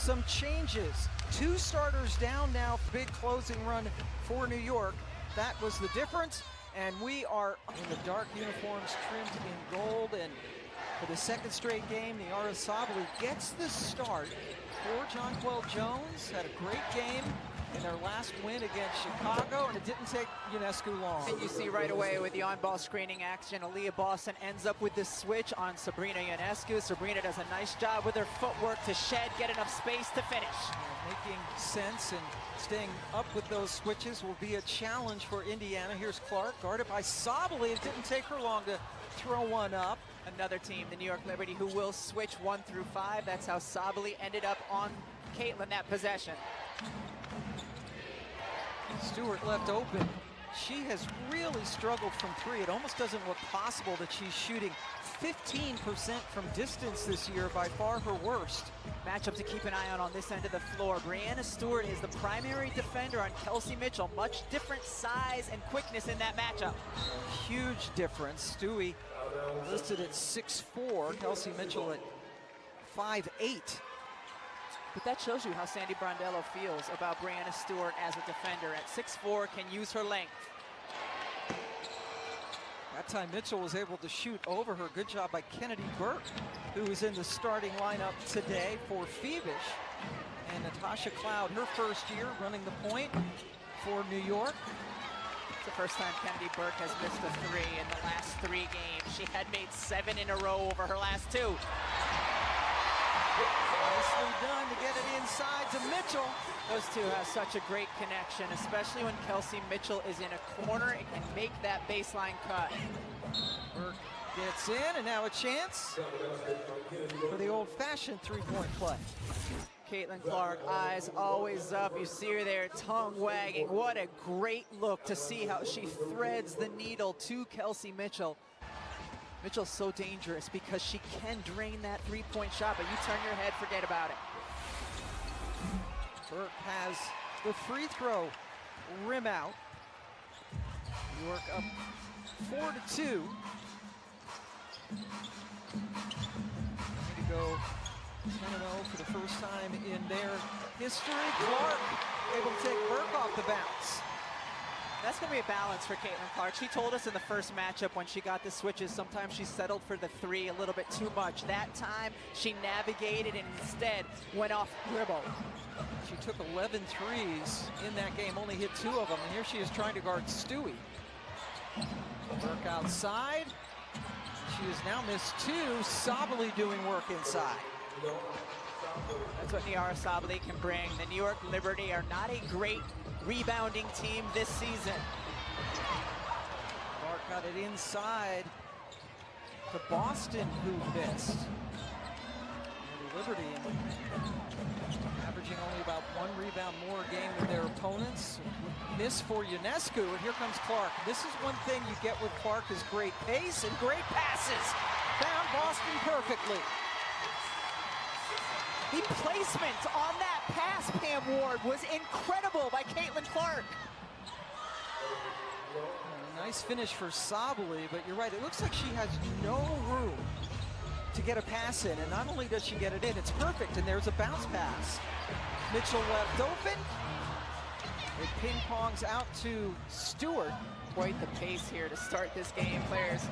some changes. 2 starters down now, big closing run for New York. That was the difference, and we are in the dark uniforms trimmed in gold, and for the 2nd straight game, the Sabally gets the start for Jonquel Jones. Had a great game in their last win against Chicago, and it didn't take Ionescu long. And you see right away with the on-ball screening action, Aaliyah Boston ends up with this switch on Sabrina Ionescu. Sabrina does a nice job with her footwork to shed, get enough space to finish. Making sense and staying up with those switches will be a challenge for Indiana. Here's Clark, guarded by Sabally. It didn't take her long to throw one up. Another team, the New York Liberty, who will switch 1 through 5. That's how Sabally ended up on Caitlin that possession. Stewart left open. She has really struggled from 3. It almost doesn't look possible that she's shooting 15% from distance this year, by far her worst. Matchup to keep an eye on this end of the floor. Brianna Stewart is the primary defender on Kelsey Mitchell. Much different size and quickness in that matchup. A huge difference. Stewie listed at 6'4", Kelsey Mitchell at 5'8". But that shows you how Sandy Brondello feels about Brianna Stewart as a defender. At 6'4", can use her length. That time Mitchell was able to shoot over her. Good job by Kennedy Burke, who is in the starting lineup today for Phoebish. And Natasha Cloud, her first year running the point for New York. It's the first time Kennedy Burke has missed a 3 in the last 3 games. She had made 7 in a row over her last 2. Nicely done to get it inside to Mitchell. Those two have such a great connection, especially when Kelsey Mitchell is in a corner and can make that baseline cut. Burke gets in, and now a chance for the old-fashioned 3-point play. Caitlin Clark, eyes always up. You see her there, tongue wagging. What a great look to see how she threads the needle to Kelsey Mitchell. Mitchell's so dangerous because she can drain that 3-point shot, but you turn your head, forget about it. Burke has the free throw rim out. New York up 4-2. Ready to go 10-0 for the first time in their history. Clark able to take Burke off the bounce. That's going to be a balance for Caitlin Clark. She told us in the first matchup when she got the switches, sometimes she settled for the 3 a little bit too much. That time, she navigated and instead went off dribble. She took 11 threes in that game, only hit 2 of them, and here she is trying to guard Stewie. Burke outside. She has now missed 2. Sabally doing work inside. That's what Niara Sabally can bring. The New York Liberty are not a great rebounding team this season. Clark got it inside to Boston, who missed. And the Liberty averaging only about 1 rebound more a game than their opponents. Miss for Ionescu, and here comes Clark. This is one thing you get with Clark is great pace and great passes. Found Boston perfectly. The placement on that pass, Pam Ward, was incredible by Caitlin Clark. Nice finish for Sabally, but you're right, it looks like she has no room to get a pass in, and not only does she get it in, it's perfect, and there's a bounce pass. Mitchell left open. It ping-pongs out to Stewart. Quite the pace here to start this game. Players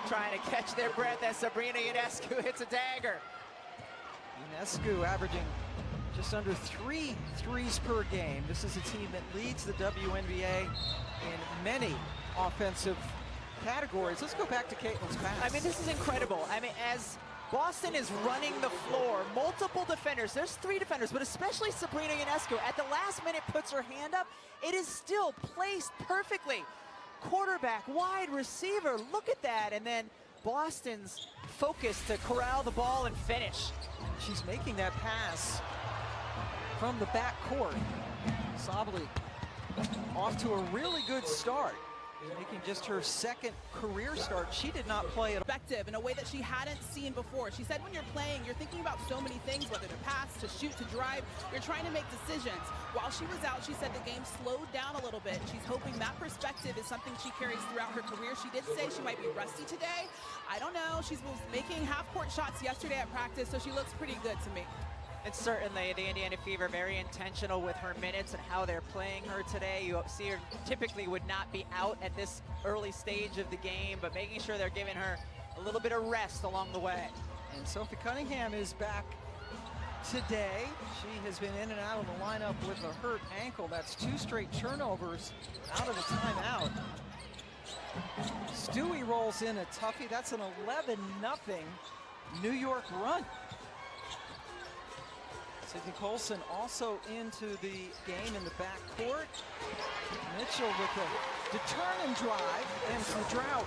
trying to catch their breath as Sabrina Ionescu hits a dagger. Ionescu averaging just under 3 threes per game. This is a team that leads the WNBA in many offensive categories. Let's go back to Caitlin's pass. I mean, this is incredible. I mean, as Boston is running the floor, multiple defenders, there's 3 defenders, but especially Sabrina Ionescu, at the last minute puts her hand up. It is still placed perfectly. Quarterback, wide receiver, look at that. And then Boston's focus to corral the ball and finish. She's making that pass from the back court. Sabally off to a really good start. Making just her second career start. She did not play at all. Perspective in a way that she hadn't seen before. She said when you're playing, you're thinking about so many things, whether to pass, to shoot, to drive. You're trying to make decisions. While she was out, she said the game slowed down a little bit. She's hoping that perspective is something she carries throughout her career. She did say she might be rusty today. I don't know. She was making half-court shots yesterday at practice, so she looks pretty good to me. And certainly the Indiana Fever very intentional with her minutes and how they're playing her today. You see her typically would not be out at this early stage of the game, but making sure they're giving her a little bit of rest along the way. And Sophie Cunningham is back today. She has been in and out of the lineup with a hurt ankle. That's 2 straight turnovers out of the timeout. Stewie rolls in a toughie. That's an 11-0 New York run. Sydney Colson also into the game in the backcourt. Mitchell with a determined drive, ends the drought.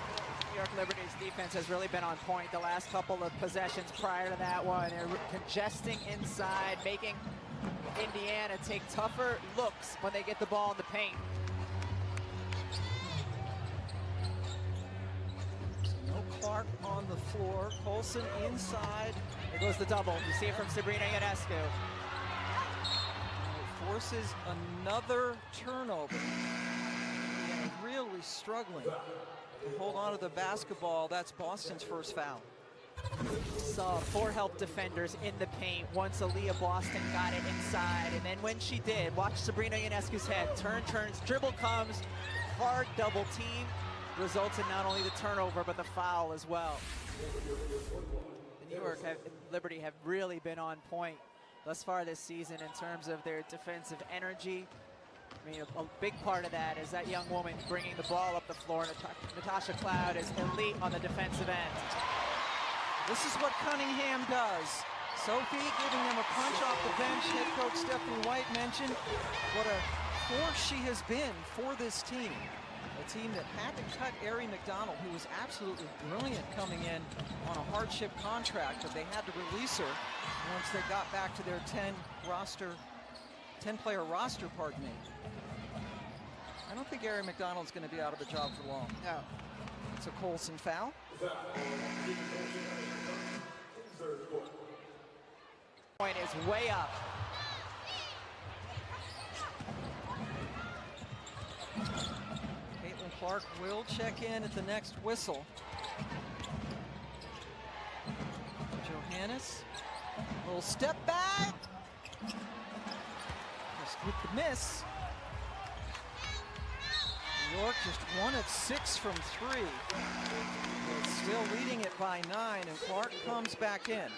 New York Liberty's defense has really been on point the last couple of possessions prior to that one. They're congesting inside, making Indiana take tougher looks when they get the ball in the paint. No Clark on the floor. Colson inside. There goes the double. You see it from Sabrina Ionescu. Forces another turnover. And really struggling to hold on to the basketball. That's Boston's first foul. Saw 4 help defenders in the paint once Aaliyah Boston got it inside. And then when she did, watch Sabrina Ionescu's head. Turns, dribble comes, hard double team. Results in not only the turnover, but the foul as well. The New York Liberty have really been on point thus far this season in terms of their defensive energy. I mean, a big part of that is that young woman bringing the ball up the floor. Natasha Cloud is elite on the defensive end. This is what Cunningham does. Sophie giving them a punch off the bench. Head coach Stephanie White mentioned what a force she has been for this team. A team that had to cut Ari McDonald, who was absolutely brilliant coming in on a hardship contract, but they had to release her once they got back to their 10-player roster, pardon me. I don't think Ari McDonald's going to be out of a job for long. No. It's a Colson foul. Point is way up. Clark will check in at the next whistle. Johannes, little step back. Just with the miss. New York just 1 of 6 from 3. But still leading it by 9, and Clark comes back in.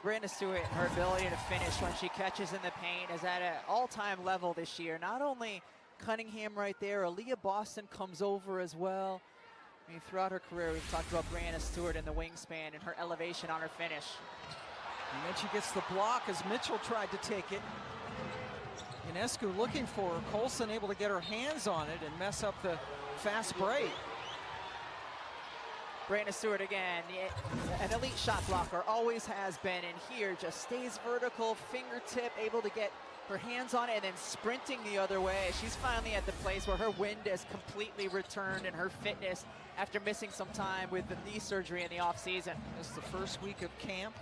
Brianna Stewart, her ability to finish when she catches in the paint is at an all-time level this year. Not only Cunningham right there, Aaliyah Boston comes over as well. I mean, throughout her career, we've talked about Brianna Stewart and the wingspan and her elevation on her finish. And then she gets the block as Mitchell tried to take it. Ionescu looking for her. Colson able to get her hands on it and mess up the fast break. Brianna Stewart again, an elite shot blocker, always has been, and here just stays vertical, fingertip, able to get her hands on it and then sprinting the other way. She's finally at the place where her wind has completely returned and her fitness after missing some time with the knee surgery in the offseason. This is the first week of camp.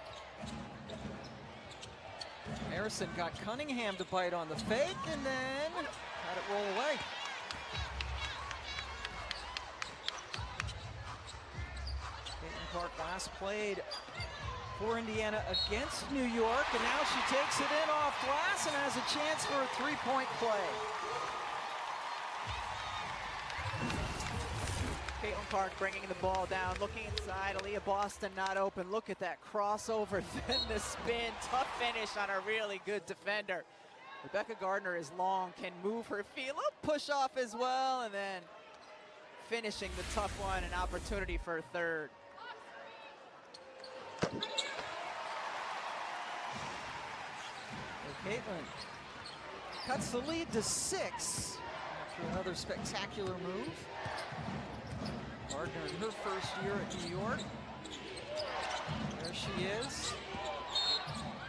Harrison got Cunningham to bite on the fake and then had it roll away. Caitlin Clark last played for Indiana against New York, and now she takes it in off glass and has a chance for a 3-point play. Caitlin Clark bringing the ball down, looking inside. Aaliyah Boston not open. Look at that crossover, then the spin. Tough finish on a really good defender. Rebecca Gardner is long, can move her feet. A little push off as well, and then finishing the tough one, an opportunity for a third. Caitlin cuts the lead to 6 after another spectacular move. Gardner in her first year at New York. There she is.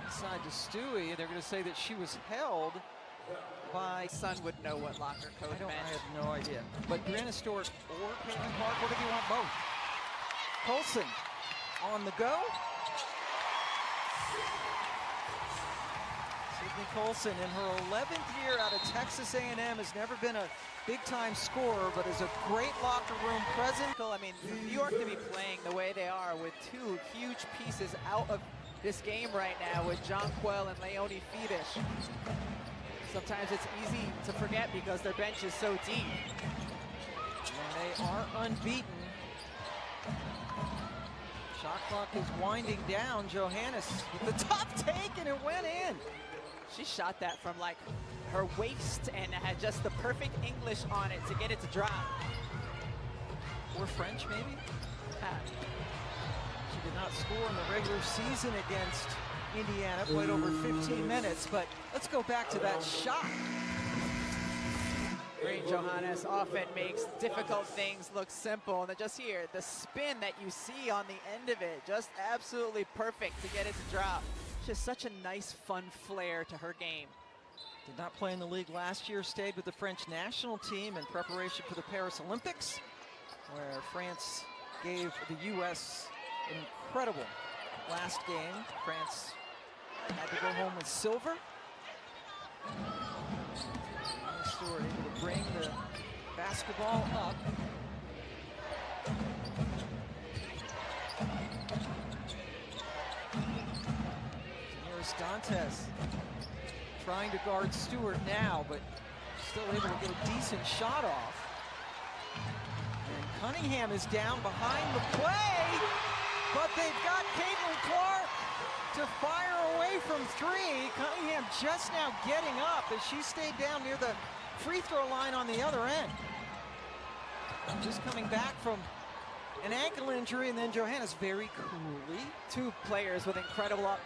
Inside to Stewie. They're going to say that she was held by Son would know what locker code I meant. have no idea. But Brianna Stewart or Caitlin Clark, what if you want both? Colson on the go. Sydney Colson in her 11th year out of Texas A&M has never been a big-time scorer, but is a great locker room presence. I mean, for New York to be playing the way they are with two huge pieces out of this game right now with Jonquel and Leonie Fiedish. Sometimes it's easy to forget because their bench is so deep. And they are unbeaten. Shot clock is winding down. Johannes with the top take, and it went in. She shot that from like her waist and had just the perfect English on it to get it to drop. Or French, maybe? She did not score in the regular season against Indiana, played over 15 minutes, but let's go back to that shot. Great Johannes often makes difficult things look simple, and then just here, the spin that you see on the end of it, just absolutely perfect to get it to drop. Just such a nice, fun flair to her game. Did not play in the league last year, stayed with the French national team in preparation for the Paris Olympics, where France gave the U.S. an incredible last game. France had to go home with silver. Stewart able to bring the basketball up. Here's Dantes trying to guard Stewart now, but still able to get a decent shot off. And Cunningham is down behind the play, but they've got Caitlin Clark to fire away from three. Cunningham just now getting up as she stayed down near the free throw line on the other end. Just coming back from an ankle injury, and then Johannes very coolly. Two players with incredible up.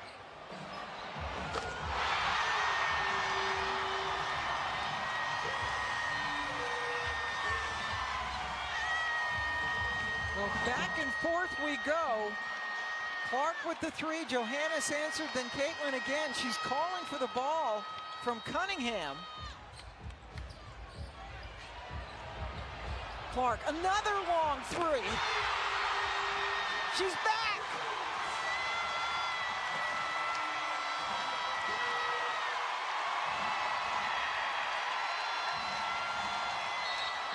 Well, back and forth we go. Clark with the three, Johannes answered, then Caitlin again. She's calling for the ball from Cunningham. Clark, another long three. She's back.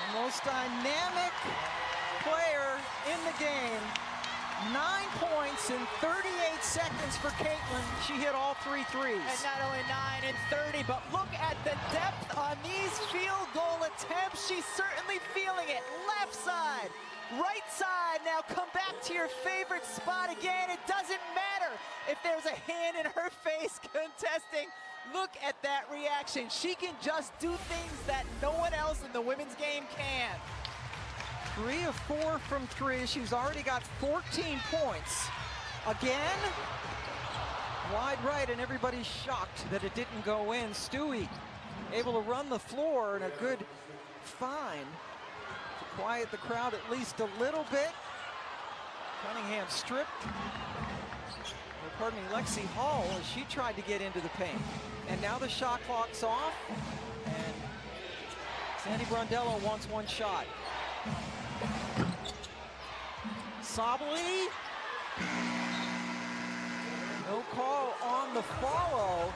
The most dynamic player in the game. 9 points in 38 seconds for Caitlin. She hit all 3 threes. And not only 9 and 30, but look at the depth on these field goal attempts. She's certainly feeling it. Left side, right side. Now come back to your favorite spot again. It doesn't matter if there's a hand in her face contesting. Look at that reaction. She can just do things that no one else in the women's game can. 3 of 4 from 3. She's already got 14 points. Again, wide right, and everybody's shocked that it didn't go in. Stewie able to run the floor, and a good find to quiet the crowd at least a little bit. Cunningham stripped. Or pardon me, Lexi Hall, as she tried to get into the paint. And now the shot clock's off, and Sandy Brondello wants one shot. Sabali, no call on the follow.